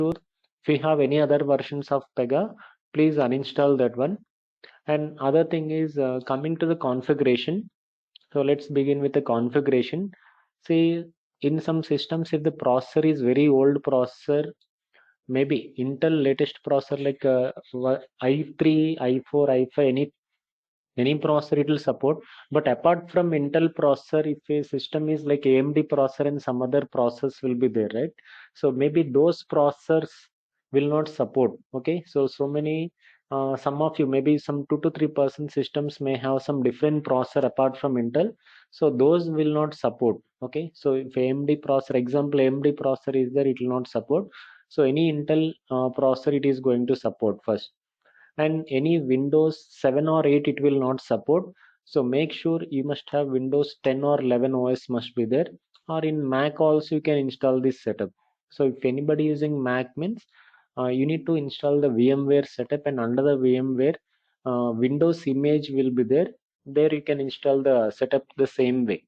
sure if you have any other versions of PEGA, please uninstall that one. And other thing is coming to the configuration. So let's begin with the configuration. See, in some systems, if the processor is very old processor, maybe Intel latest processor like i3, i4, i5, any processor it will support. But apart from Intel processor, if a system is like AMD processor and some other processors will be there, right? So maybe those processors will not support. Okay, so many some of you, maybe some 2 to 3% systems may have some different processor apart from Intel, so those will not support. Okay, so if AMD processor, example AMD processor is there, it will not support. So any Intel processor it is going to support first, and any Windows 7 or 8 it will not support. So make sure you must have Windows 10 or 11 OS must be there, or in Mac also you can install this setup. So if anybody using Mac means you need to install the VMware setup, and under the VMware Windows image will be there. There you can install the setup the same way.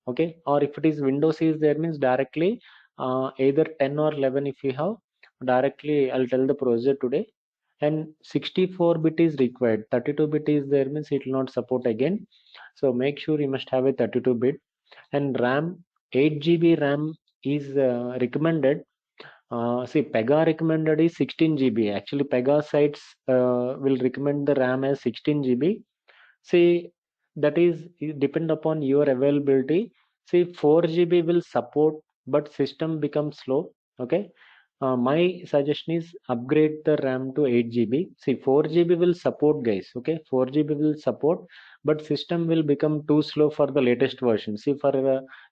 Okay, or if it is Windows is there means directly either 10 or 11 if you have, directly I'll tell the procedure today. And 64-bit is required, 32-bit is there means it will not support again. So make sure you must have a 32-bit. And RAM, 8 GB RAM is recommended. See, PEGA recommended is 16 GB. Actually PEGA sites will recommend the RAM as 16 GB. See, that is it depend upon your availability. See, 4 GB will support, but system becomes slow. Okay, my suggestion is upgrade the RAM to 8 GB. See, 4 GB will support, guys. Okay, 4 GB will support, but system will become too slow for the latest version. See, for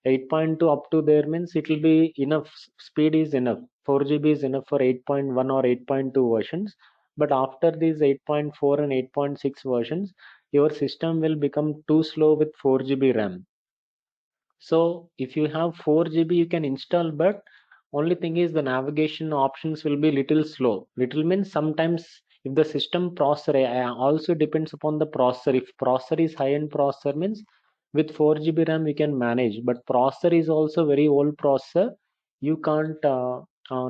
8.2 up to there means it will be enough. Speed is enough. 4 GB is enough for 8.1 or 8.2 versions. But after these 8.4 and 8.6 versions, your system will become too slow with 4 GB RAM. So if you have 4 GB you can install, but only thing is the navigation options will be little slow. Little means sometimes if the system processor also depends upon the processor. If processor is high-end processor means with 4 GB RAM we can manage, but processor is also very old processor, you can't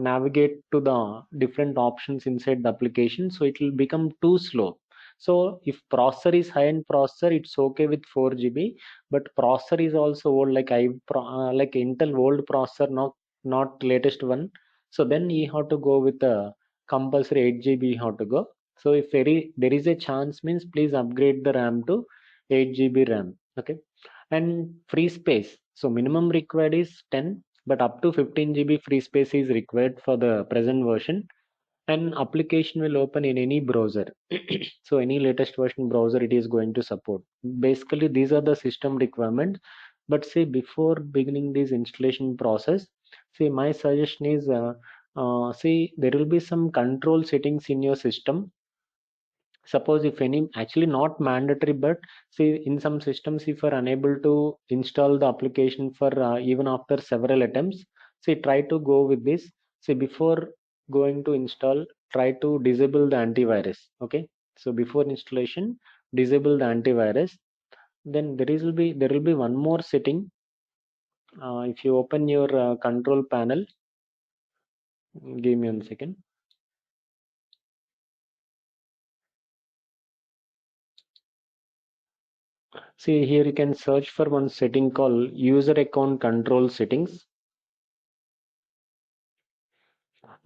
navigate to the different options inside the application, so it will become too slow. So if processor is high-end processor, it's okay with 4 GB, but processor is also old, like like Intel old processor, not latest one. So then you have to go with the compulsory 8 GB you have to go. So if there is a chance means please upgrade the RAM to 8 GB RAM. Okay, and free space. So minimum required is 10, but up to 15 GB free space is required for the present version. And application will open in any browser. So any latest version browser it is going to support. Basically these are the system requirements. But say before beginning this installation process, see my suggestion is see there will be some control settings in your system. Suppose if any, actually not mandatory, but see in some systems if you are unable to install the application for even after several attempts, see try to go with this. See, before going to install, try to disable the antivirus. Okay, so before installation disable the antivirus. Then there will be one more setting. If you open your control panel, give me 1 second. See here you can search for one setting called user account control settings.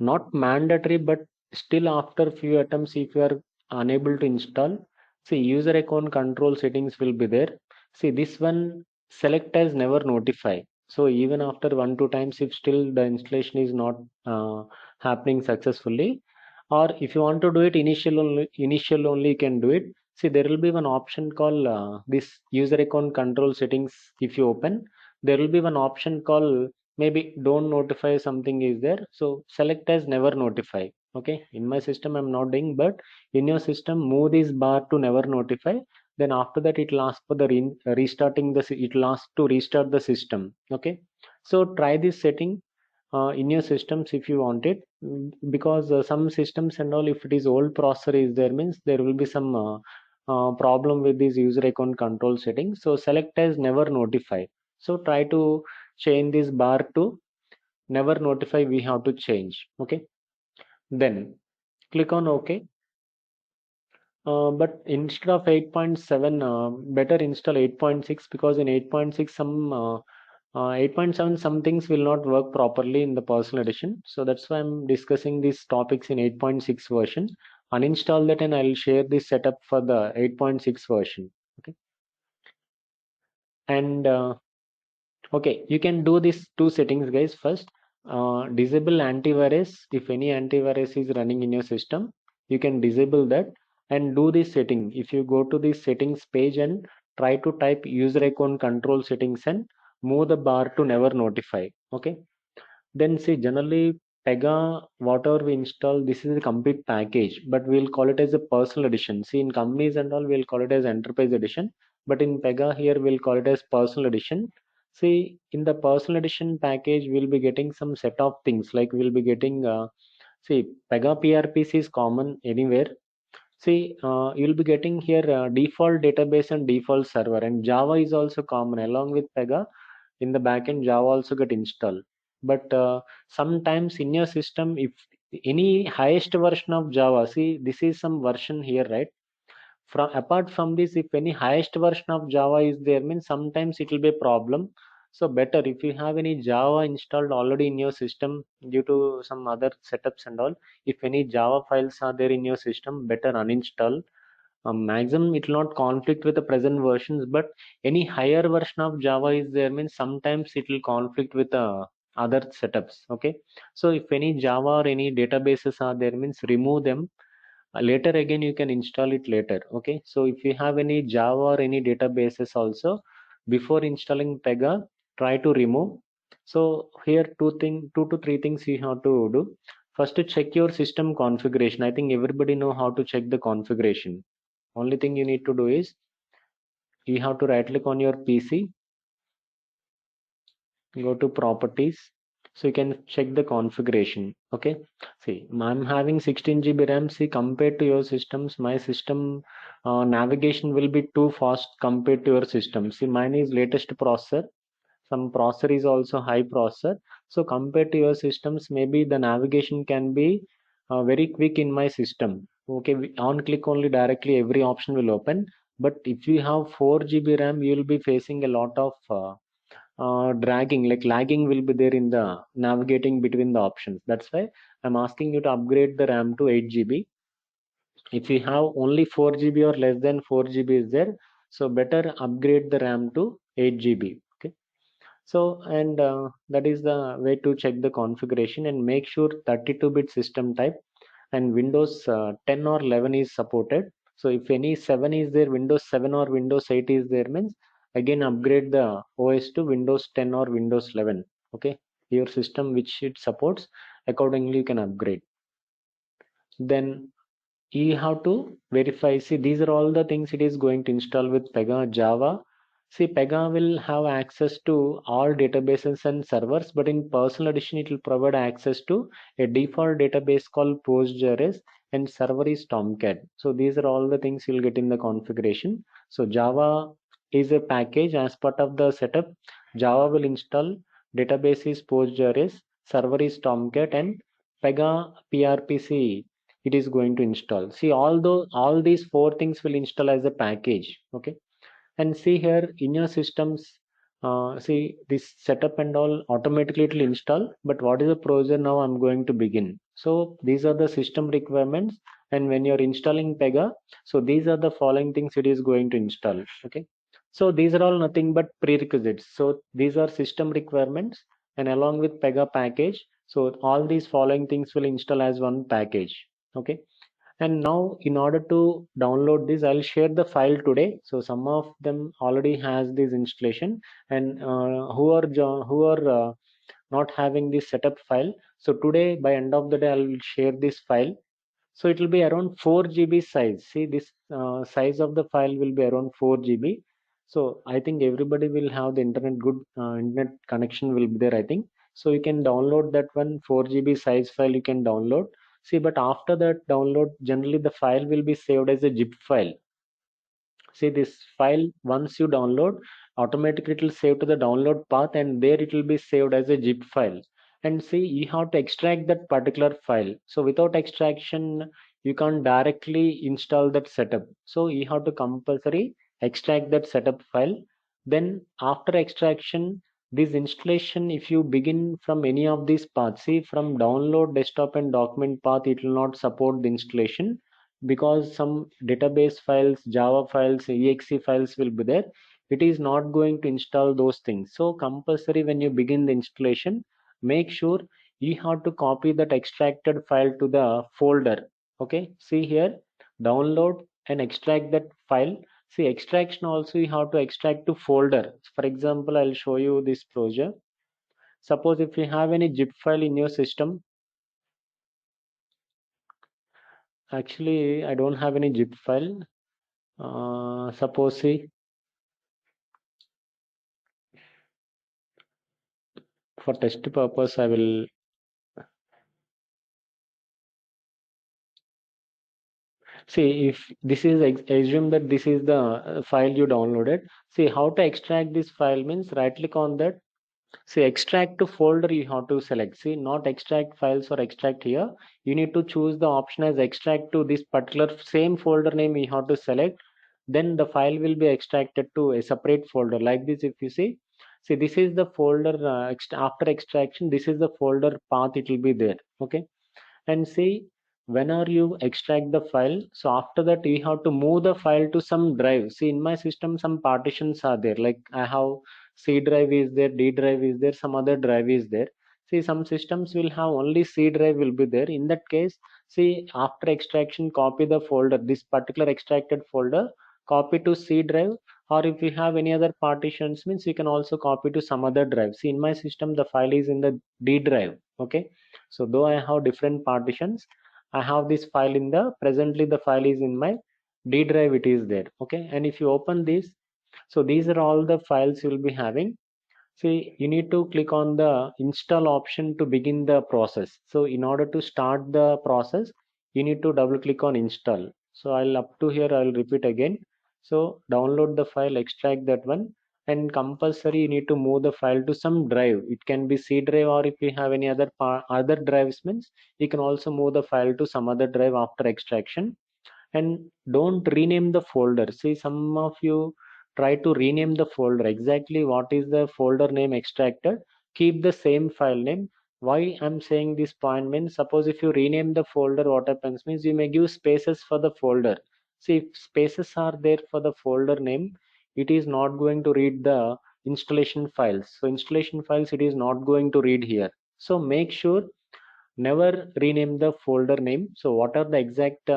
Not mandatory, but still after few attempts if you are unable to install, see user account control settings will be there. See this one, select as never notify. So even after 1 2 times if still the installation is not happening successfully, or if you want to do it initial only you can do it. See there will be one option called this user account control settings. If you open, there will be one option called maybe don't notify, something is there, so select as never notify. Okay, in my system I'm not doing, but in your system move this bar to never notify. Then after that it will ask for the restarting it will ask to restart the system. Okay, so try this setting in your systems if you want it. Because some systems and all, if it is old processor is there means there will be some problem with this user account control settings. So select as never notify. So try to change this bar to never notify, we have to change. Okay, Then click on OK. But instead of 8.7, better install 8.6, because in 8.6 some 8.7 some things will not work properly in the personal edition. So that's why I'm discussing these topics in 8.6 version. Uninstall that and I'll share this setup for the 8.6 version. Okay. And okay, you can do these two settings, guys. First, disable antivirus. If any antivirus is running in your system, you can disable that and do this setting. If you go to the settings page and try to type user account control settings and move the bar to never notify. Okay. Then see, generally PEGA, whatever we install, this is a complete package, but we'll call it as a personal edition. See, in companies and all, we'll call it as enterprise edition, but in PEGA here, we'll call it as personal edition. See, in the personal edition package, we'll be getting some set of things like we'll be getting, see, PEGA PRPC is common anywhere. See, you'll be getting here default database and default server, and Java is also common along with PEGA. In the backend, Java also get installed. But sometimes in your system, if any highest version of Java, see, this is some version here, right? From apart from this, if any highest version of Java is there, means sometimes it will be a problem. So better if you have any Java installed already in your system due to some other setups and all, if any Java files are there in your system, better uninstall. Maximum it will not conflict with the present versions, but any higher version of Java is there, means sometimes it will conflict with other setups. Okay, so if any Java or any databases are there, means remove them. Later again you can install it later. Okay, so if you have any Java or any databases also, before installing PEGA, try to remove. So here two to three things you have to do. First, to check your system configuration. I think everybody know how to check the configuration. Only thing you need to do is you have to right click on your PC, go to properties, so you can check the configuration. Okay, see, I'm having 16 GB RAM. See, compared to your systems, my system navigation will be too fast compared to your system. See, mine is latest processor, some processor is also high processor, so compared to your systems, maybe the navigation can be very quick in my system. Okay, on click only directly every option will open. But if you have 4 GB RAM, you will be facing a lot of dragging, like lagging will be there in the navigating between the options. That's why I'm asking you to upgrade the RAM to 8 GB. If you have only 4 GB or less than 4 GB is there, so better upgrade the RAM to 8 GB. Okay, so and that is the way to check the configuration, and make sure 32-bit system type and Windows 10 or 11 is supported. So if any 7 is there, Windows 7 or Windows 8 is there, means again upgrade the OS to Windows 10 or Windows 11. Okay, your system which it supports, accordingly you can upgrade. Then you have to verify. See, these are all the things it is going to install with PEGA Java. See, PEGA will have access to all databases and servers, but in personal edition it will provide access to a default database called Postgres, and server is Tomcat. So these are all the things you'll get in the configuration. So Java is a package. As part of the setup, Java will install, database is Postgres, server is Tomcat, and PEGA PRPC it is going to install. See, although all these four things will install as a package. Okay, and see here in your systems, see this setup and all automatically it will install. But what is the procedure now? I'm going to begin. So these are the system requirements, and when you're installing PEGA, so these are the following things it is going to install. Okay, so these are all nothing but prerequisites. So these are system requirements, and along with PEGA package, so all these following things will install as one package. Okay, and now in order to download this, I'll share the file today. So some of them already has this installation, and who are not having this setup file, so today by end of the day I will share this file. So it will be around 4 GB size. See, this size of the file will be around 4 GB. So I think everybody will have the internet, good internet connection will be there, I think. So you can download that one 4 GB size file, you can download. See, but after that download, generally the file will be saved as a zip file. See, this file, once you download, automatically it will save to the download path, and there it will be saved as a zip file. and see you have to extract that particular file. So without extraction, you can't directly install that setup. So you have to compulsory extract that setup file. Then after extraction, this installation, if you begin from any of these paths, see from download, desktop and document path, it will not support the installation because some database files, Java files, exe files will be there. It is not going to install those things. So compulsory when you begin the installation, make sure you have to copy that extracted file to the folder. Okay, see here, download and extract that file. See, extraction also you have to extract to folder. For example, I'll show you this procedure. Suppose if you have any zip file in your system, actually I don't have any zip file. Suppose see, for test purpose I will see if this is assume that this is the file you downloaded. See how to extract this file means right click on that. See, extract to folder you have to select. See, not extract files or extract here. You need to choose the option as extract to this particular same folder name you have to select. Then the file will be extracted to a separate folder like this. If you see this is the folder after extraction. This is the folder path. It will be there. Okay, and see whenever you extract the file, so after that you have to move the file to some drive. See in my system some partitions are there, like I have C drive is there, D drive is there, some other drive is there. See some systems will have only C drive will be there. In that case, see after extraction copy the folder, this particular extracted folder, copy to C drive, or if you have any other partitions means you can also copy to some other drive. See in my system the file is in the D drive. Okay, so though I have different partitions, I have this file in the presently the file is in my D drive, it is there. Okay, and if you open this, so these are all the files you will be having. See, you need to click on the install option to begin the process. So in order to start the process, you need to double click on install. So I'll up to here, I'll repeat again. So download the file, extract that one, and compulsory you need to move the file to some drive. It can be C drive, or if you have any other other drives means you can also move the file to some other drive after extraction. And don't rename the folder. See some of you try to rename the folder. Exactly what is the folder name extracted, keep the same file name. Why I'm saying this point means, suppose if you rename the folder, what happens means you may give spaces for the folder. See if spaces are there for the folder name, it is not going to read the installation files. So installation files it is not going to read here. So make sure never rename the folder name. So what are the exact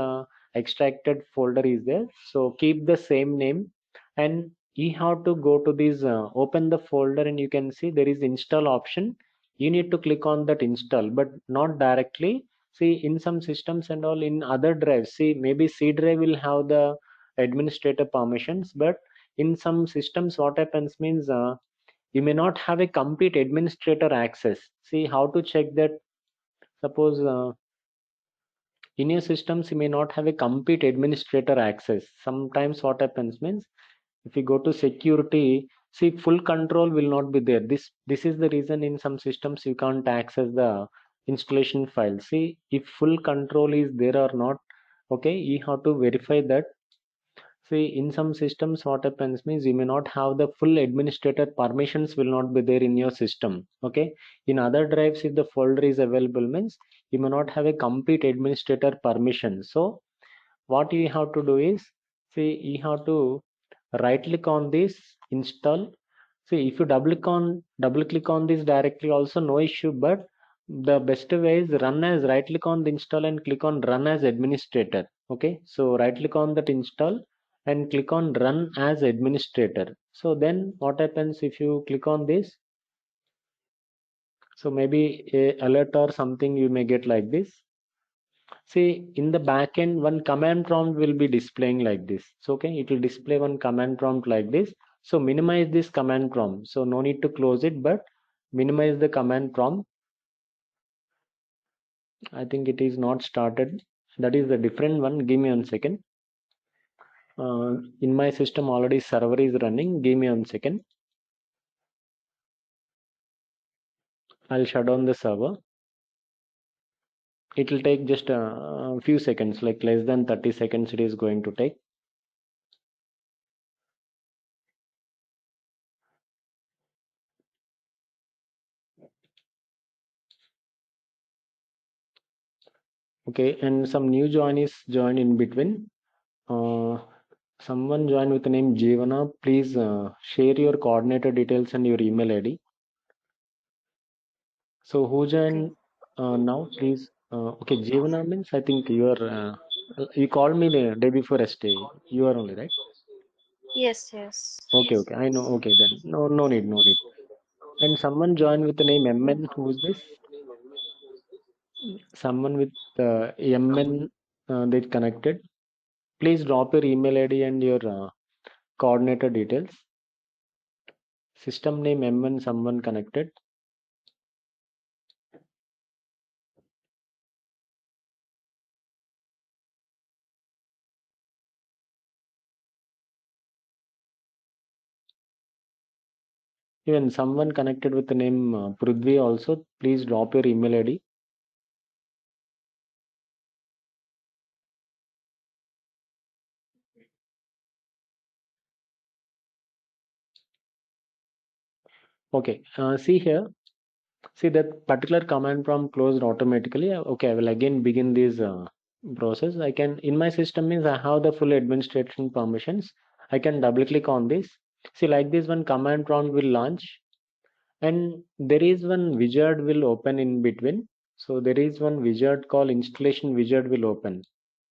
extracted folder is there, so keep the same name. And you have to go to this open the folder, and you can see there is install option. You need to click on that install, but not directly. See in some systems and all, in other drives, see maybe C drive will have the administrator permissions, but in some systems what happens means you may not have a complete administrator access. See how to check that. Suppose in your systems you may not have a complete administrator access. Sometimes what happens means if you go to security, see full control will not be there. This is the reason in some systems you can't access the installation file. See if full control is there or not. Okay, you have to verify that. See, in some systems, what happens means you may not have the full administrator permissions will not be there in your system. Okay. In other drives, if the folder is available means you may not have a complete administrator permission. So what you have to do is, see, you have to right click on this install. See, if you double click on this directly also no issue, but the best way is run as, right click on the install and click on run as administrator. Okay, so right click on that install and click on run as administrator. So then what happens if you click on this? So maybe a alert or something you may get like this. See in the backend one command prompt will be displaying like this. So okay, it will display one command prompt like this. So minimize this command prompt. So no need to close it, but minimize the command prompt. I think it is not started. That is the different one. Give me 1 second. In my system already server is running. Give me 1 second. I'll shut down the server. It will take just a few seconds, like less than 30 seconds it is going to take. Okay, and some new joinees join in between. Someone joined with the name Jeevana. Please share your coordinator details and your email ID. So who Okay. joined now? Please. Okay, Jeevana means I think you are. You called me the day before yesterday. You are only right. Yes, yes. Okay, okay. I know. Okay, then no need, no need. And someone joined with the name MN. Who's this? Someone with MN. They connected. Please drop your email ID and your coordinator details. System name MN. Someone connected. Even someone connected with the name Prudvi also. Please drop your email ID. Okay. See here. See that particular command prompt closed automatically. Okay, I will again begin this process. I can in my system means I have the full administration permissions. I can double click on this. See like this one command prompt will launch and there is one wizard will open in between. So there is one wizard called installation wizard will open.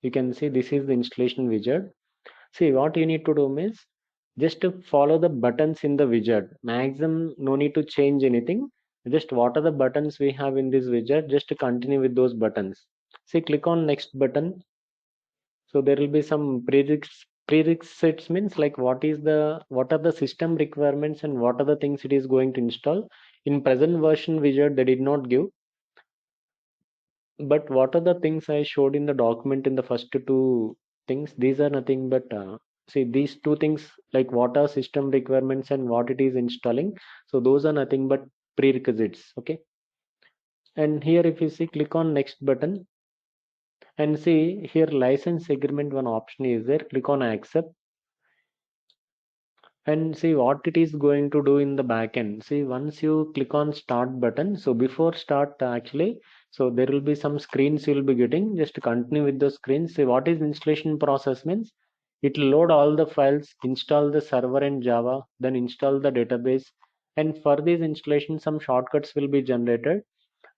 You can see this is the installation wizard. See what you need to do means just to follow the buttons in the widget. Maximum no need to change anything. Just what are the buttons we have in this widget, just to continue with those buttons. See click on next button. So there will be some prerequisites means like what are the system requirements and what are the things it is going to install. In present version widget they did not give, but what are the things I showed in the document in the first two things? These are nothing but see these two things like what are system requirements and what it is installing. So those are nothing but prerequisites. Okay. And here if you see click on next button and see here license agreement one option is there. Click on accept and see what it is going to do in the backend. See once you click on start button, so before start actually, so there will be some screens you will be getting. Just to continue with the screens, see what is installation process means. It will load all the files, install the server and Java, then install the database, and for this installation some shortcuts will be generated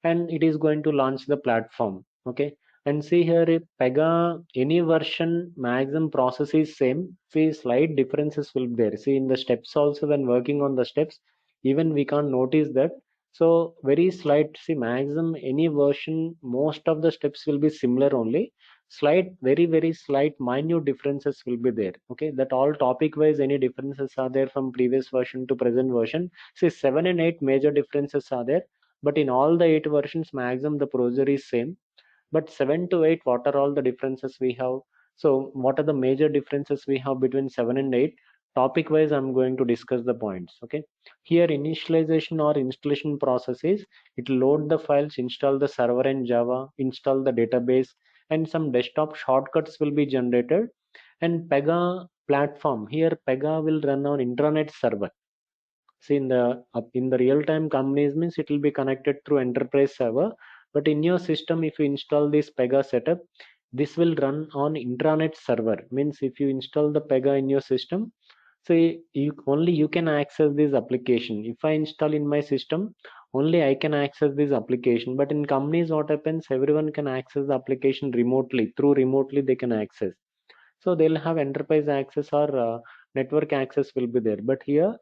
and it is going to launch the platform. Okay, and see here if PEGA any version maximum process is same. See slight differences will be there. See in the steps also when working on the steps, even we can't notice that. So very slight. See maximum any version, most of the steps will be similar only. Slight, very slight, minute differences will be there. Okay, that all topic wise any differences are there from previous version to present version. See 7 and 8 major differences are there, but in all the 8 versions maximum the procedure is same. But 7 to 8 what are all the differences we have? So what are the major differences we have between 7 and 8? Topic wise I'm going to discuss the points. Okay, here initialization or installation process is it load the files, install the server and Java, install the database, and some desktop shortcuts will be generated. And PEGA platform, here PEGA will run on intranet server. See in the real time companies means it will be connected through enterprise server, but in your system if you install this PEGA setup, this will run on intranet server. Means if you install the PEGA in your system, so you can access this application. If I install in my system, only I can access this application. But in companies, what happens? Everyone can access the application remotely. Through remotely, they can access. So they'll have enterprise access or network access will be there. But here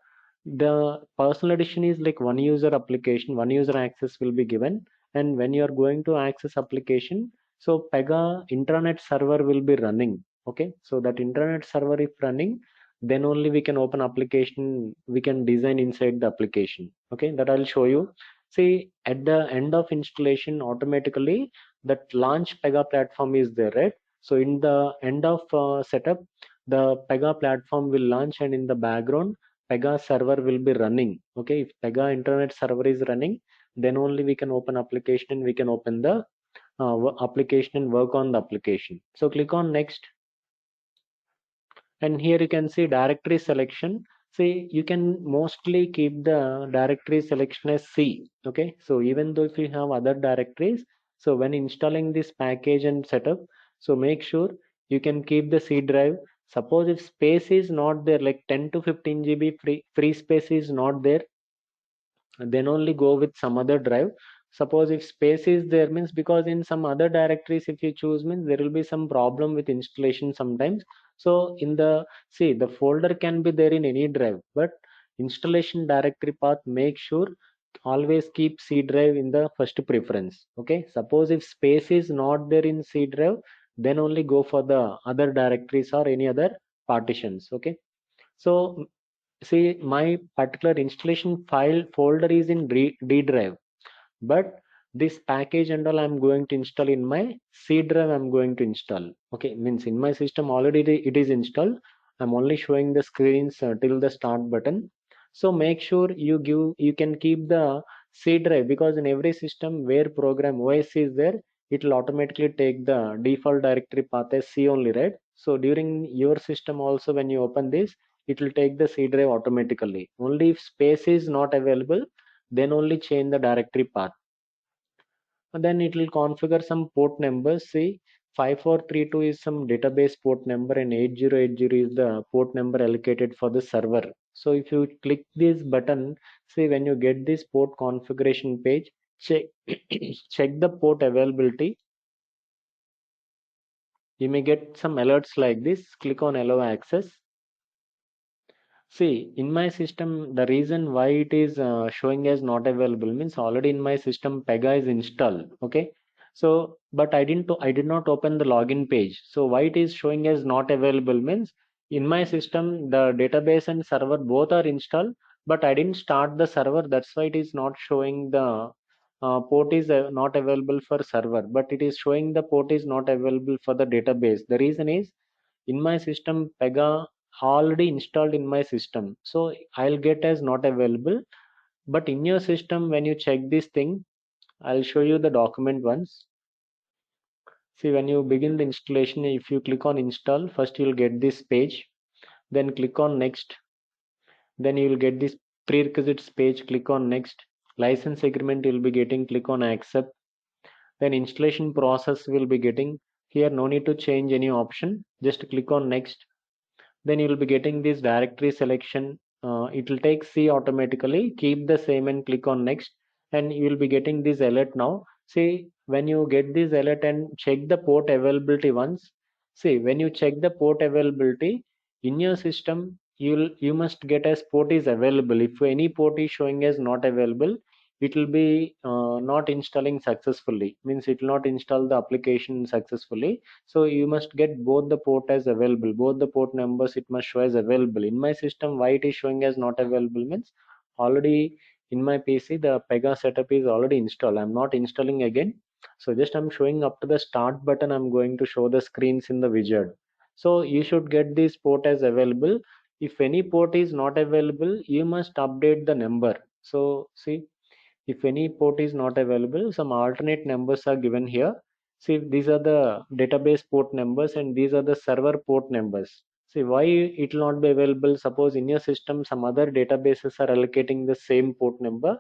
the personal edition is like one user application, one user access will be given. And when you are going to access application, so PEGA intranet server will be running. Okay, so that intranet server if running, then only we can open application, we can design inside the application. Okay, that I'll show you. See at the end of installation automatically that launch PEGA platform is there, right? So in the end of setup, the PEGA platform will launch and in the background, PEGA server will be running. Okay, if PEGA internet server is running, then only we can open application and we can open the application and work on the application. So click on next, and here you can see directory selection. See, you can mostly keep the directory selection as C. Okay, so even though if you have other directories, so when installing this package and setup, so make sure you can keep the C drive. Suppose if space is not there, like 10 to 15 GB free space is not there, then only go with some other drive. Suppose if space is there, means because in some other directories if you choose, means there will be some problem with installation sometimes. So in the, see, the folder can be there in any drive, but installation directory path, make sure always keep C drive in the first preference. Okay, suppose if space is not there in C drive, then only go for the other directories or any other partitions. Okay, so see, my particular installation file folder is in D drive, but this package and all I'm going to install in my C drive. I'm going to install. Okay, means in my system already it is installed. I'm only showing the screens till the start button. So make sure you can keep the C drive, because in every system where program OS is there, it will automatically take the default directory path as C only, right? So during your system also, when you open this, it will take the C drive automatically. Only if space is not available, then only change the directory path. And then it will configure some port numbers. See, 5432 is some database port number and 8080 is the port number allocated for the server. So if you click this button, see, when you get this port configuration page, check check the port availability. You may get some alerts like this. Click on allow access. See, in my system, the reason why it is showing as not available means already in my system PEGA is installed. Okay, so but I did not open the login page. So why it is showing as not available means in my system the database and server both are installed, but I didn't start the server. That's why it is not showing the port is not available for server, but it is showing the port is not available for the database. The reason is in my system PEGA already installed in my system, so I'll get as not available. But in your system, when you check this thing, I'll show you the document once. See, when you begin the installation, if you click on install, first you'll get this page, then click on next, then you will get this prerequisites page. Click on next. License agreement you'll be getting, click on accept. Then installation process will be getting. Here no need to change any option, just click on next. Then you will be getting this directory selection. It will take C automatically. Keep the same and click on next, and you will be getting this alert now. See, when you get this alert and check the port availability once. See, when you check the port availability in your system, you must get as port is available. If any port is showing as not available, it will be not installing successfully. Means it will not install the application successfully. So you must get both the port as available, both the port numbers it must show as available. In my system, why it is showing as not available means already in my PC the PEGA setup is already installed. I'm not installing again. So just I'm showing up to the start button. I'm going to show the screens in the widget. So you should get this port as available. If any port is not available, you must update the number. So see, if any port is not available, some alternate numbers are given here. See, these are the database port numbers and these are the server port numbers. See, why it will not be available? Suppose in your system some other databases are allocating the same port number,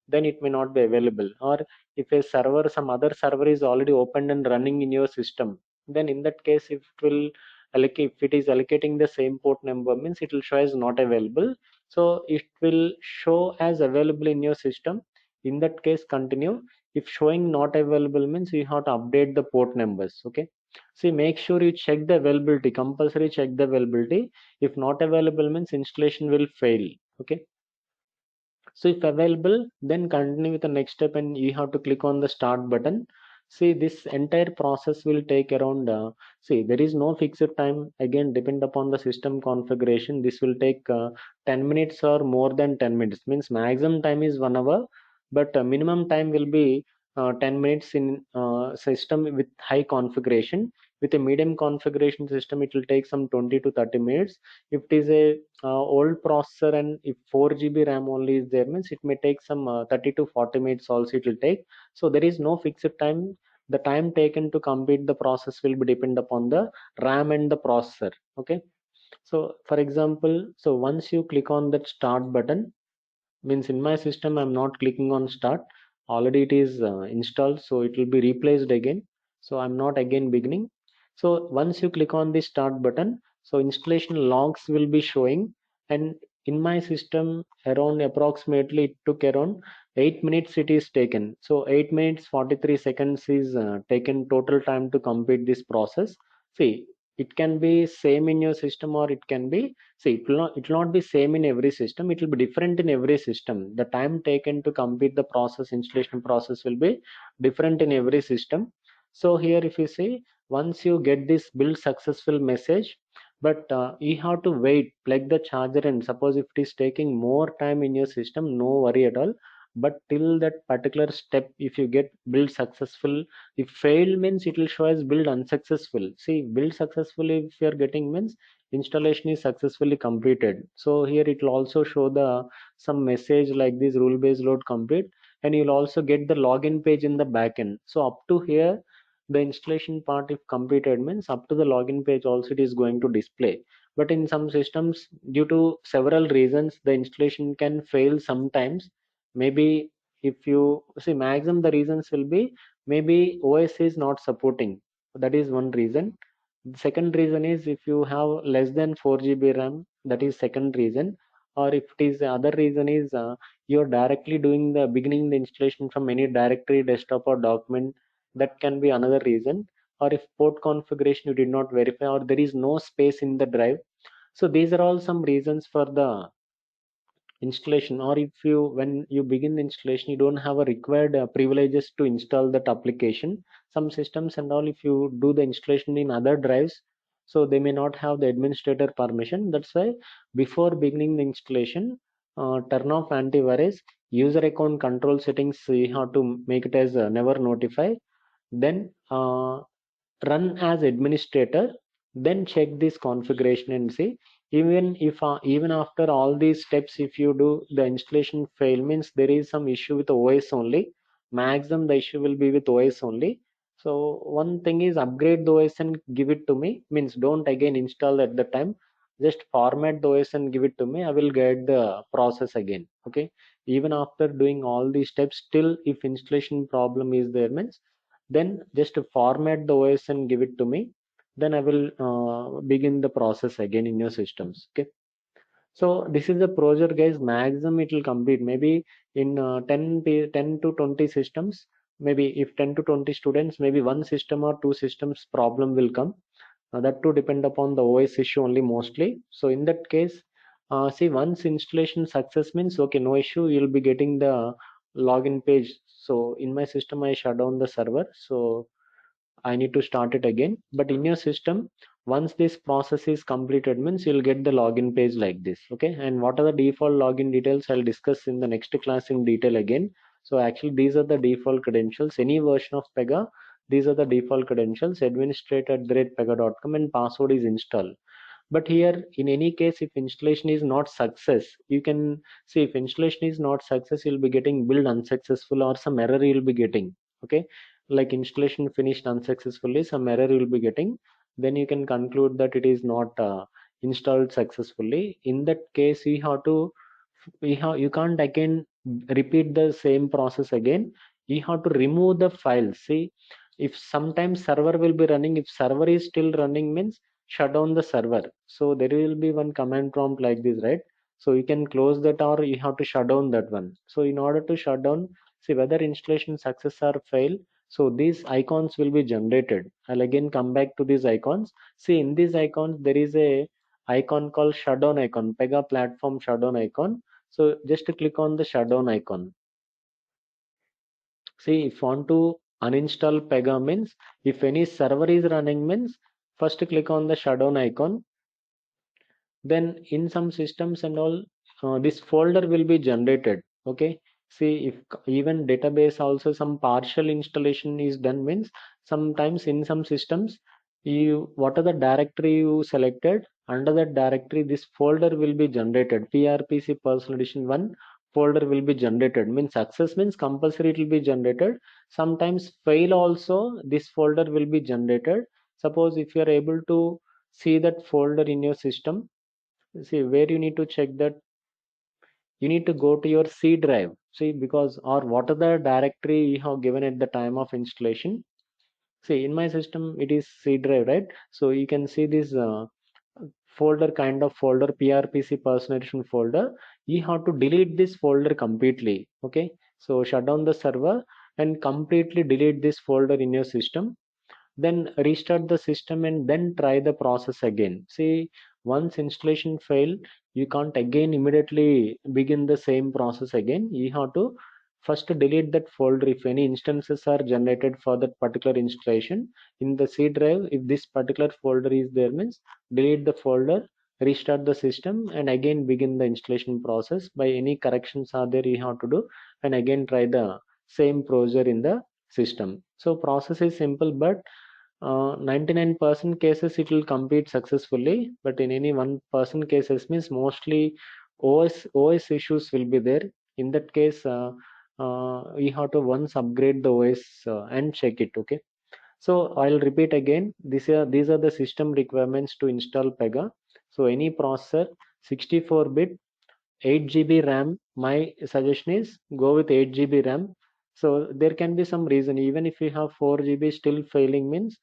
then it may not be available. Or if a server, some other server is already opened and running in your system, then in that case, if it will allocate, if it is allocating the same port number, means it will show as not available. So it will show as available in your system. In that case, continue. If showing not available means you have to update the port numbers. Okay, see, make sure you check the availability, compulsory check the availability. If not available means installation will fail. Okay, so if available, then continue with the next step and you have to click on the start button. See, this entire process will take around, see, there is no fixed time. Again, depend upon the system configuration. This will take 10 minutes or more than 10 minutes. Means maximum time is 1 hour, but minimum time will be 10 minutes in system with high configuration. With a medium configuration system, it will take some 20 to 30 minutes. If it is a old processor and if 4 GB RAM only is there, means it may take some 30 to 40 minutes also it will take. So there is no fixed time. The time taken to complete the process will be depend upon the RAM and the processor. Okay. So for example, so once you click on that start button, means in my system I'm not clicking on start, already it is installed, so it will be replaced again. So I'm not again beginning. So once you click on the start button, so installation logs will be showing, and in my system around approximately it took around 8 minutes it is taken. So 8 minutes 43 seconds is taken total time to complete this process. See, it can be same in your system or it can be, see, it will not be same in every system. It will be different in every system. The time taken to complete the process, installation process will be different in every system. So here, if you see, once you get this build successful message, but you have to wait, plug the charger, and suppose if it is taking more time in your system, no worry at all. But till that particular step, if you get build successful, if failed means it will show as build unsuccessful. See, build successful if you are getting means installation is successfully completed. So here it will also show the some message like this rule based load complete, and you'll also get the login page in the backend. So up to here the installation part if completed means up to the login page also it is going to display. But in some systems, due to several reasons, the installation can fail sometimes. Maybe if you see, maximum the reasons will be maybe OS is not supporting. That is one reason. The second reason is if you have less than 4 GB RAM, that is second reason. Or if it is the other reason is you're directly doing the beginning the installation from any directory, desktop or document, that can be another reason. Or if port configuration you did not verify or there is no space in the drive. So these are all some reasons for the installation. Or if you when you begin the installation you don't have a required privileges to install that application. Some systems and all, if you do the installation in other drives, so they may not have the administrator permission. That's why before beginning the installation, turn off antivirus, user account control settings, you have to make it as never notify. Then run as administrator, then check this configuration and see. Even if even after all these steps, if you do the installation fail means there is some issue with OS only. Maximum the issue will be with OS only. So one thing is upgrade the OS and give it to me, means don't again install at the time. Just format the OS and give it to me, I will guide the process again. Okay. Even after doing all these steps, still if installation problem is there means, then just format the OS and give it to me. Then I will begin the process again in your systems. Okay. So this is the procedure, guys. Maximum it will complete maybe in 10 to 20 systems. Maybe if 10 to 20 students, maybe one system or two systems problem will come. That to depend upon the OS issue only mostly. So in that case, see, once installation success means okay, no issue. You'll be getting the login page. So in my system, I shut down the server. So I need to start it again. But in your system, once this process is completed means you'll get the login page like this. Okay. And what are the default login details? I'll discuss in the next class in detail again. So actually these are the default credentials. Any version of PEGA, these are the default credentials, administrator@pega.com, and password is install. But here in any case, if installation is not success, you can see if installation is not success, you'll be getting build unsuccessful or some error you'll be getting. Okay. Like installation finished unsuccessfully, some error you'll be getting. Then you can conclude that it is not installed successfully. In that case, you can't again repeat the same process again. You have to remove the file. See, if sometimes server will be running, if server is still running means shut down the server. So there will be one command prompt like this, right? So you can close that or you have to shut down that one. So in order to shut down, see whether installation success or fail, so these icons will be generated. I'll again come back to these icons. See, in these icons there is a icon called shutdown icon, PEGA platform shutdown icon. So just to click on the shutdown icon. See, if you want to uninstall PEGA means, if any server is running means, first click on the shutdown icon. Then in some systems and all, this folder will be generated. Okay. See, if even database also some partial installation is done means, sometimes in some systems what are the directory you selected, under that directory this folder will be generated. PRPC personal edition 1 folder will be generated. Means success means compulsory it will be generated. Sometimes fail also this folder will be generated. Suppose if you are able to see that folder in your system, see where you need to check that, you need to go to your C drive. See, because or what are the directory you have given at the time of installation. See, in my system it is C drive, right? So you can see this folder, kind of folder, PRPC personalization folder. You have to delete this folder completely. Okay, so shut down the server and completely delete this folder in your system, then restart the system and then try the process again. See, once installation fail, you can't again immediately begin the same process again. You have to first delete that folder. If any instances are generated for that particular installation in the C drive, if this particular folder is there, means delete the folder, restart the system and again begin the installation process. By any corrections are there you have to do, and again try the same procedure in the system. So process is simple, but 99% cases it will complete successfully, but in any 1% cases means mostly OS issues will be there. In that case, you have to once upgrade the OS and check it. Okay, so I'll repeat again. These are the system requirements to install PEGA. So any processor 64-bit, 8 GB RAM. My suggestion is go with 8 GB RAM. So there can be some reason, even if you have 4 GB still failing, means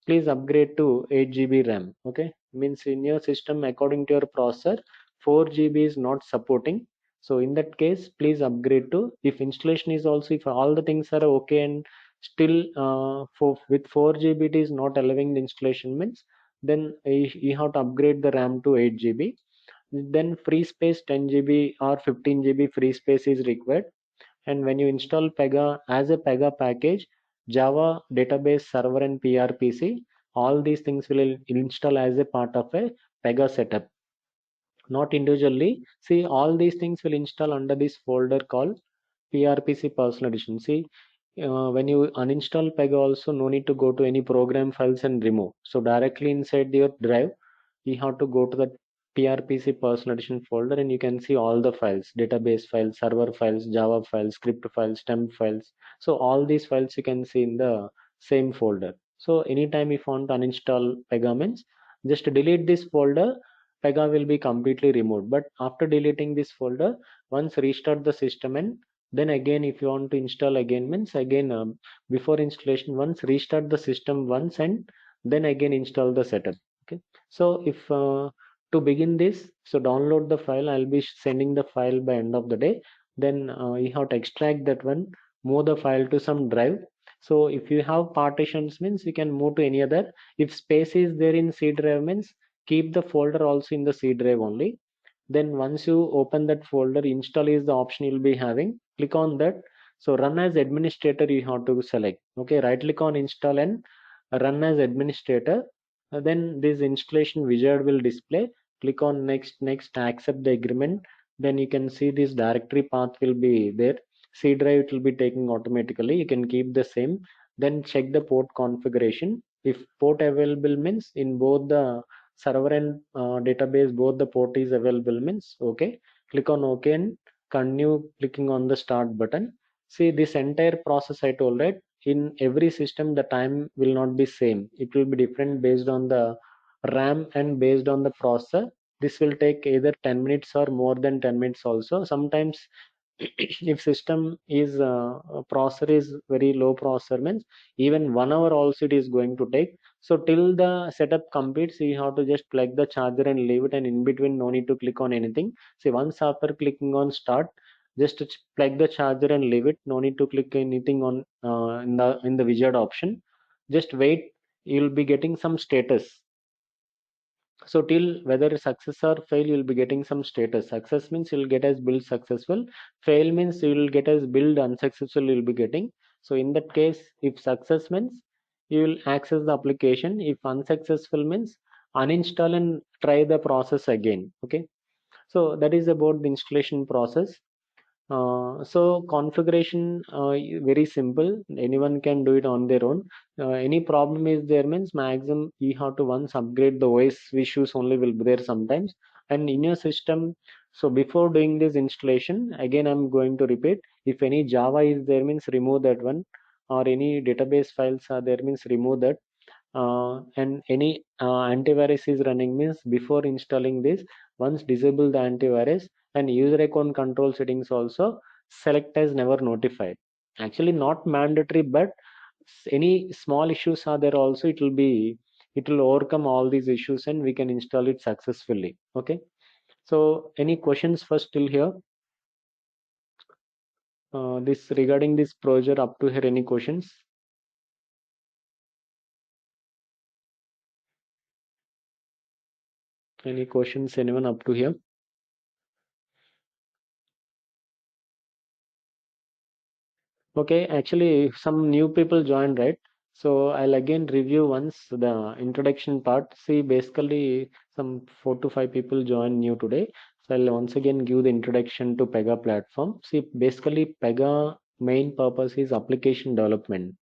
please upgrade to 8 GB RAM. Okay, means in your system according to your processor 4 GB is not supporting. So in that case please upgrade to, if installation is also, if all the things are okay and still for with 4 GB it is not allowing the installation, means then you have to upgrade the RAM to 8 GB. Then free space 10 GB or 15 GB free space is required. And when you install PEGA as a PEGA package, Java database server and PRPC, all these things will install as a part of a PEGA setup, not individually. See, all these things will install under this folder called PRPC personal edition. See, when you uninstall PEGA also, no need to go to any program files and remove. So directly inside your drive you have to go to the PRPC personal edition folder and you can see all the files, database files, server files, Java files, script files, temp files. So all these files you can see in the same folder. So anytime if you want to uninstall PEGA, means just delete this folder, PEGA will be completely removed. But after deleting this folder, once restart the system and then again if you want to install again, means again before installation once restart the system once and then again install the setup. Okay, so if to begin this, so download the file. I'll be sending the file by end of the day. Then you have to extract that one, move the file to some drive. So if you have partitions, means you can move to any other. If space is there in C drive, means keep the folder also in the C drive only. Then once you open that folder, install is the option you'll be having. Click on that. So run as administrator you have to select. Okay, right click on install and run as administrator. Then this installation wizard will display. Click on next, accept the agreement. Then you can see this directory path will be there. C drive it will be taking automatically. You can keep the same. Then check the port configuration. If port available means in both the server and database both the port is available, means okay. Click on OK and continue clicking on the start button. See, this entire process I told, right, in every system the time will not be same. It will be different based on the RAM and based on the processor. This will take either 10 minutes or more than 10 minutes also. Sometimes if system is processor is very low processor, means even 1 hour also it is going to take. So till the setup completes you have to just plug the charger and leave it, and in between no need to click on anything. See, once after clicking on start, just plug the charger and leave it, no need to click anything on in the wizard option. Just wait, you'll be getting some status. So till whether success or fail, you'll be getting some status. Success means you'll get as build successful. Fail means you'll get as build unsuccessful. You'll be getting. So in that case, if success means you will access the application. If unsuccessful means uninstall and try the process again. Okay. So that is about the installation process. So configuration, very simple. Anyone can do it on their own. Any problem is there means maximum you have to once upgrade the OS issues only will be there sometimes. And in your system, so before doing this installation, again I'm going to repeat. If any Java is there means remove that one, or any database files are there means remove that, and any antivirus is running means before installing this, once disable the antivirus, and user account control settings also select as never notified. Actually not mandatory, but any small issues are there also, it will overcome all these issues and we can install it successfully. Okay, so any questions first till here? This regarding this project up to here, any questions? Any questions, anyone up to here? Okay, actually some new people joined, right? So I'll again review once the introduction part. See, basically some 4 to 5 people joined new today. So I'll once again give the introduction to PEGA platform. See, basically PEGA main purpose is application development.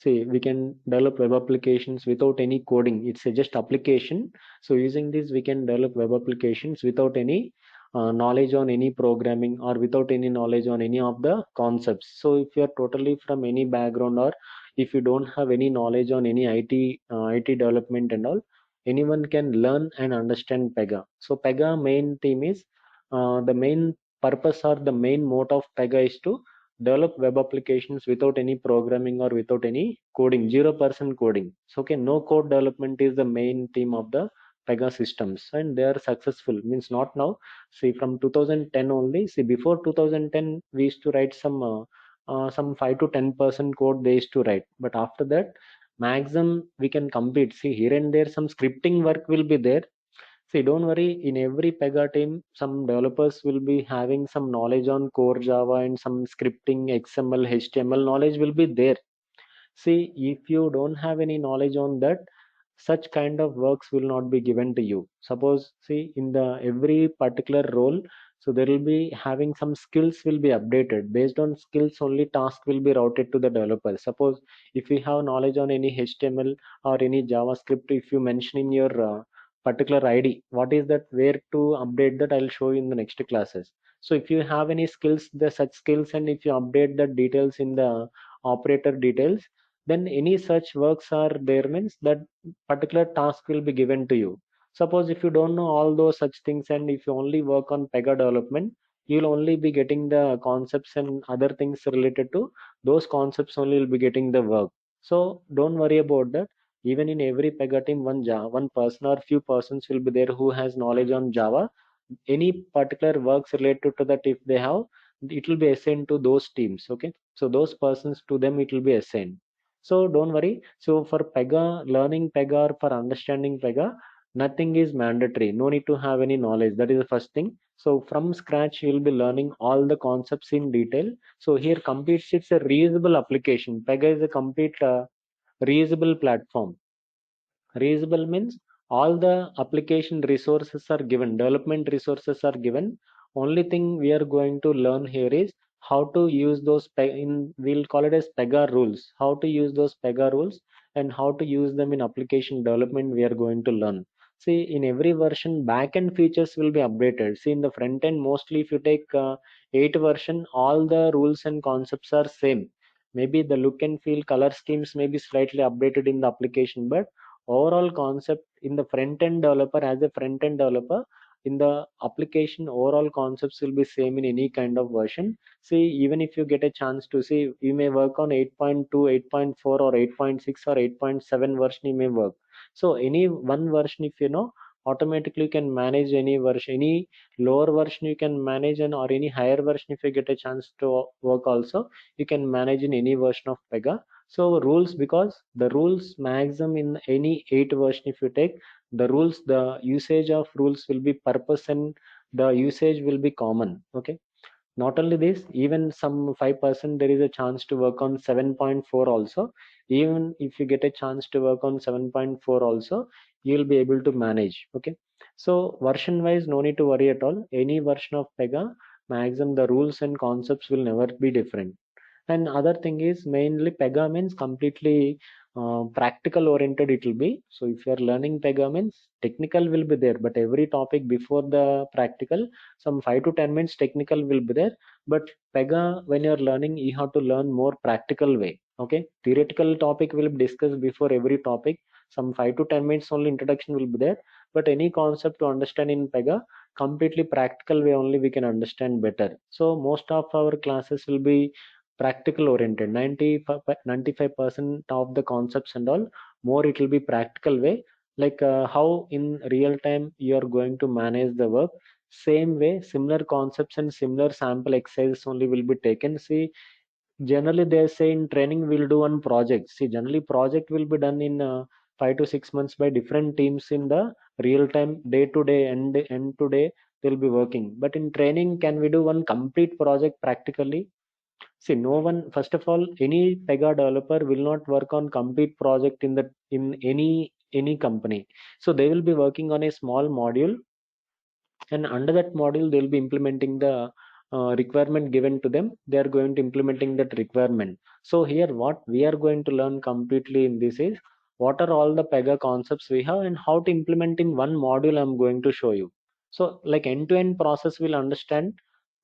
See, we can develop web applications without any coding. It's a just application. So using this, we can develop web applications without any knowledge on any programming or without any knowledge on any of the concepts. So if you are totally from any background, or if you don't have any knowledge on any IT development and all, anyone can learn and understand PEGA. So PEGA main theme is the main purpose or the main motto of PEGA is to develop web applications without any programming or without any coding, 0% coding. So okay, no code development is the main theme of the PEGA systems, and they are successful. Means not now. See, from 2010 only. See, before 2010, we used to write some 5 to 10% code they used to write. But after that, maximum we can compete. See, here and there, some scripting work will be there. See, don't worry. In every Pega team, some developers will be having some knowledge on core Java and some scripting, XML, HTML knowledge will be there. See, if you don't have any knowledge on that, such kind of works will not be given to you. Suppose, see, in the every particular role, so there will be having some skills will be updated. Based on skills, only task will be routed to the developer. Suppose if you have knowledge on any HTML or any JavaScript, if you mention in your particular ID, what is that, where to update that, I'll show you in the next classes. So if you have any skills, the such skills, and if you update the details in the operator details, then any such works are there means that particular task will be given to you. Suppose if you don't know all those such things and if you only work on Pega development, you'll only be getting the concepts and other things related to those concepts only will be getting the work. So don't worry about that. Even in every Pega team, one person or few persons will be there who has knowledge on Java. Any particular works related to that, if they have, it will be assigned to those teams. Okay, so those persons, to them it will be assigned. So don't worry. So for Pega, learning Pega or for understanding Pega, nothing is mandatory. No need to have any knowledge. That is the first thing. So from scratch, you'll be learning all the concepts in detail. So here, complete, it's a reusable application. Pega is a complete reusable platform. Reusable means all the application resources are given, development resources are given. Only thing we are going to learn here is how to use those we'll call it as PEGA rules. How to use those PEGA rules and how to use them in application development we are going to learn. See, in every version, backend features will be updated. See, in the front end, mostly if you take 8 version, all the rules and concepts are same. Maybe the look and feel, color schemes may be slightly updated in the application, but overall concept in the front end developer, as a front end developer, in the application overall concepts will be same in any kind of version. See, even if you get a chance to see, you may work on 8.2, 8.4, or 8.6 or 8.7 version, you may work. So any one version, if you know, automatically you can manage any version. Any lower version you can manage, and or any higher version, if you get a chance to work also, you can manage in any version of Pega. So rules, because the rules maximum in any 8 version, if you take the rules, the usage of rules will be purpose and the usage will be common. Okay, not only this, even some 5% there is a chance to work on 7.4 also. Even if you get a chance to work on 7.4 also, you will be able to manage. Okay, so version wise, no need to worry at all. Any version of Pega, maximum the rules and concepts will never be different. And other thing is mainly PEGA means completely practical oriented it will be. So if you are learning PEGA means technical will be there, but every topic before the practical, some 5 to 10 minutes technical will be there. But PEGA, when you are learning, you have to learn more practical way. Okay, theoretical topic will be discussed before every topic. Some 5 to 10 minutes only introduction will be there. But any concept to understand in PEGA, completely practical way only we can understand better. So most of our classes will be practical oriented. 95% of the concepts and all more it will be practical way, like how in real time you are going to manage the work. Same way similar concepts and similar sample exercises only will be taken. See, generally they say in training we'll do one project. See, generally project will be done in 5 to 6 months by different teams in the real time, day to day and end to day they'll be working. But in training, can we do one complete project practically? See, no one, first of all, any PEGA developer will not work on complete project in the in any company. So they will be working on a small module, and under that module they'll be implementing the requirement given to them. They are going to implementing that requirement. So here what we are going to learn completely in this is what are all the PEGA concepts we have and how to implement in one module. I'm going to show you. So like end to end process we'll understand,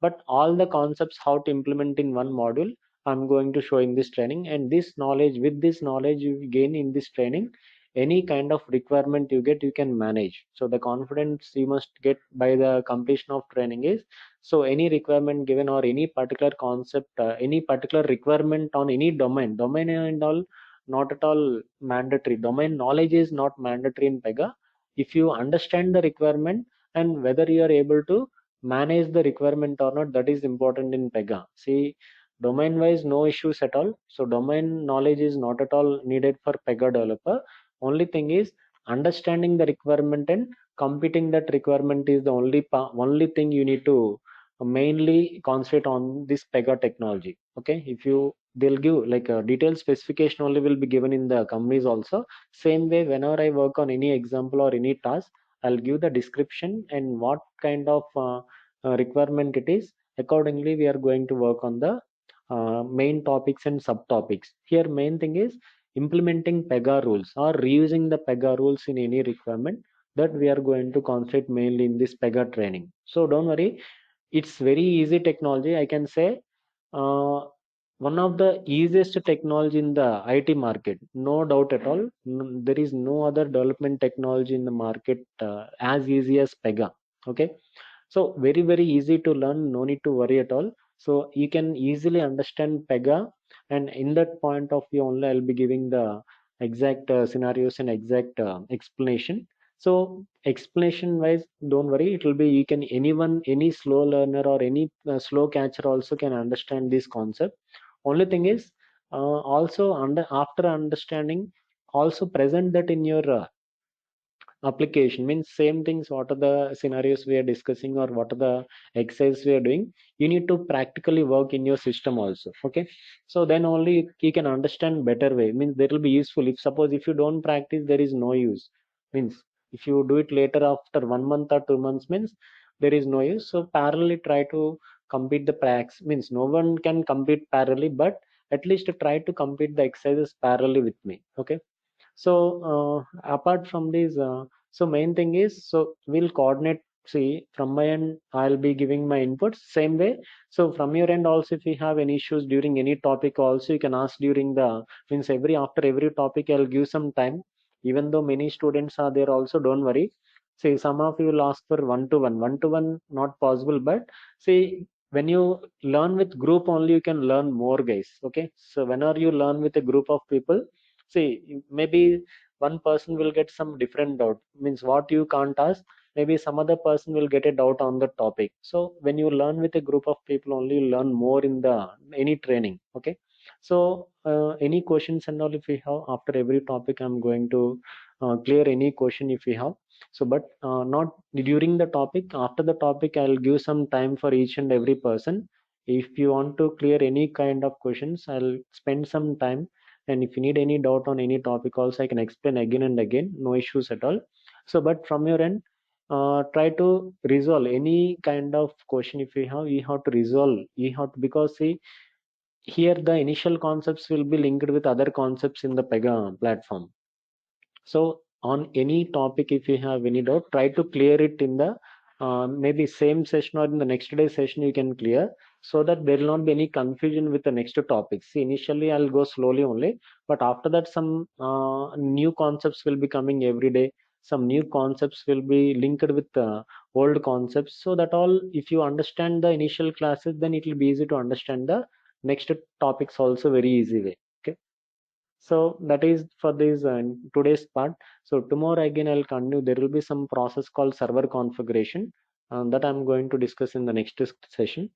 but all the concepts how to implement in one module I'm going to show in this training. And this knowledge, with this knowledge you gain in this training, any kind of requirement you get you can manage. So the confidence you must get by the completion of training is, so any requirement given or any particular concept, any particular requirement on any domain and all, not at all mandatory. Domain knowledge is not mandatory in PEGA. If you understand the requirement and whether you are able to manage the requirement or not, that is important in PEGA. See, domain wise no issues at all. So domain knowledge is not at all needed for PEGA developer. Only thing is understanding the requirement and computing that requirement is the only thing you need to mainly concentrate on this PEGA technology. Okay, if you, they'll give like a detailed specification only will be given in the companies also. Same way whenever I work on any example or any task, I'll give the description and what kind of requirement it is. Accordingly we are going to work on the main topics and subtopics. Here main thing is implementing PEGA rules or reusing the PEGA rules in any requirement, that we are going to concentrate mainly in this PEGA training. So don't worry, it's very easy technology. I can say uh, one of the easiest technology in the IT market, no doubt at all. There is no other development technology in the market as easy as PEGA. Okay, so very easy to learn, no need to worry at all. So you can easily understand PEGA, and in that point of view only I'll be giving the exact scenarios and exact explanation. So explanation wise, don't worry, it will be, you can, anyone, any slow learner or any slow catcher also can understand this concept. Only thing is also after understanding, also present that in your application. Means same things, what are the scenarios we are discussing or what are the exercises we are doing, you need to practically work in your system also. Okay, so then only you can understand better way. Means that will be useful. If suppose if you don't practice, there is no use. Means if you do it later after 1 month or 2 months, means there is no use. So parallelly try to complete the prax. Means no one can compete parallelly, but at least try to complete the exercises parallelly with me. Okay, so apart from this, so main thing is, so we'll coordinate. See, from my end, I'll be giving my inputs same way. So from your end also, if you have any issues during any topic, also you can ask during the, means every after every topic, I'll give some time. Even though many students are there, also don't worry. See, some of you will ask for one to one, not possible. But see, when you learn with group only, you can learn more, guys. Okay, so whenever you learn with a group of people, see, maybe one person will get some different doubt. Means what you can't ask, maybe some other person will get a doubt on the topic. So when you learn with a group of people only, you learn more in the any training. Okay. So any questions and all if we have after every topic, I'm going to clear any question if we have. So, but not during the topic. After the topic, I'll give some time for each and every person. If you want to clear any kind of questions, I'll spend some time, and if you need any doubt on any topic also, I can explain again and again, no issues at all. So but from your end, try to resolve any kind of question. If you have to resolve, you have to, because see, here the initial concepts will be linked with other concepts in the PEGA platform. So on any topic, if you have any doubt, try to clear it in the maybe same session or in the next day session you can clear, so that there will not be any confusion with the next topic. See, initially I'll go slowly only, but after that some new concepts will be coming every day. Some new concepts will be linked with old concepts, so that all, if you understand the initial classes, then it will be easy to understand the next topics also very easy way. Okay. So that is for this today's part. So tomorrow again I'll continue. There will be some process called server configuration that I'm going to discuss in the next session.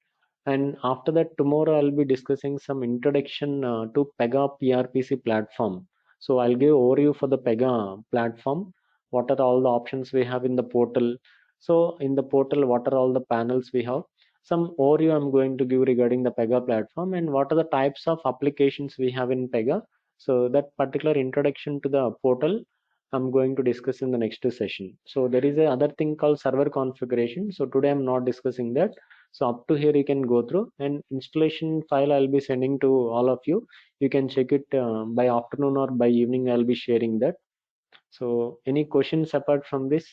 And after that, tomorrow I'll be discussing some introduction to PEGA PRPC platform. So I'll give overview for the PEGA platform. What are all the options we have in the portal? So in the portal, what are all the panels we have? Some overview I'm going to give regarding the PEGA platform, and what are the types of applications we have in PEGA. So that particular introduction to the portal, I'm going to discuss in the next session. So there is a other thing called server configuration. So today I'm not discussing that. So up to here you can go through, and installation file I'll be sending to all of you. You can check it by afternoon or by evening. I'll be sharing that. So any questions apart from this?